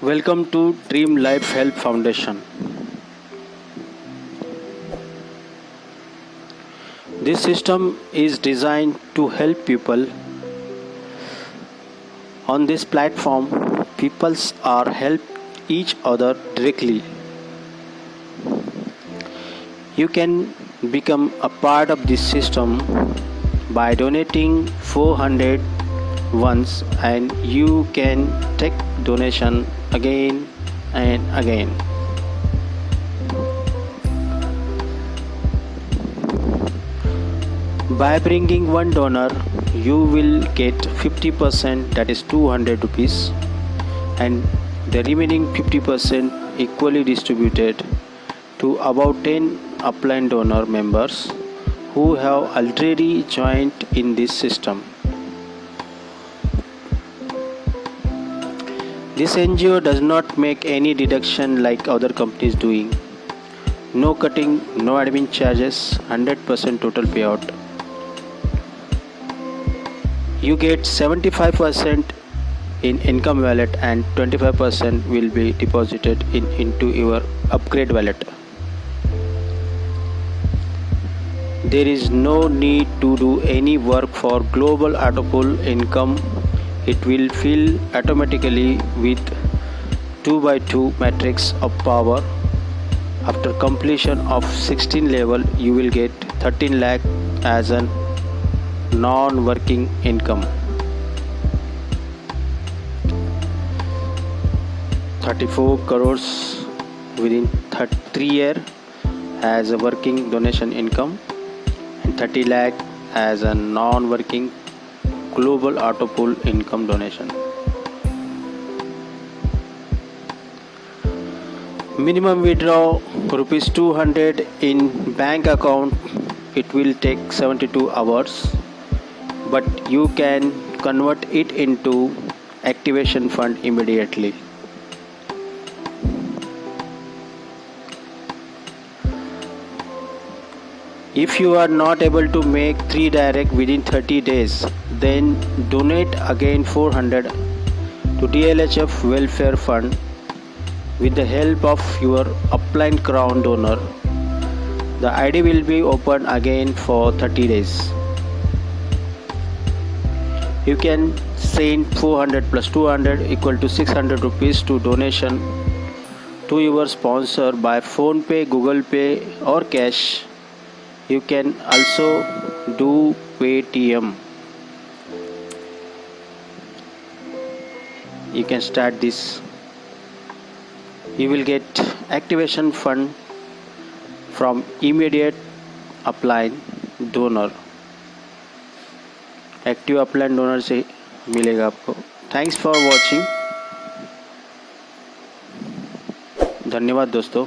Welcome to Dream Life Help Foundation. This system is designed to help people. On this platform, people are help each other directly. You can become a part of this system by donating 400 once, and you can take donation again and again. By bringing one donor, you will get 50%, that is 200 rupees, and the remaining 50% equally distributed to about 10 upline donor members who have already joined in this system. This NGO does not make any deduction like other companies doing. No cutting, no admin charges, 100% total payout. You get 75% in income wallet and 25% will be deposited into your upgrade wallet. There is no need to do any work for global autopool income. It will fill automatically with 2x2 matrix of power. After completion of 16 level, you will get 13 lakh as a non-working income. 34 crores within 3 years as a working donation income, and 30 lakh as a non-working global autopool income donation. Minimum withdraw rupees 200 in bank account. It will take 72 hours, but you can convert it into activation fund immediately. If you are not able to make 3 direct within 30 days, then donate again 400 to DLHF Welfare Fund with the help of your upline crown donor. The ID will be open again for 30 days. You can send 400 plus 200 equal to 600 rupees to donation to your sponsor by Phone Pay, Google Pay or cash. You can also do Paytm. You can start this. You will get activation fund from immediate upline donor. Active upline donor से मिलेगा आपको. Thanks for watching. धन्यवाद दोस्तों.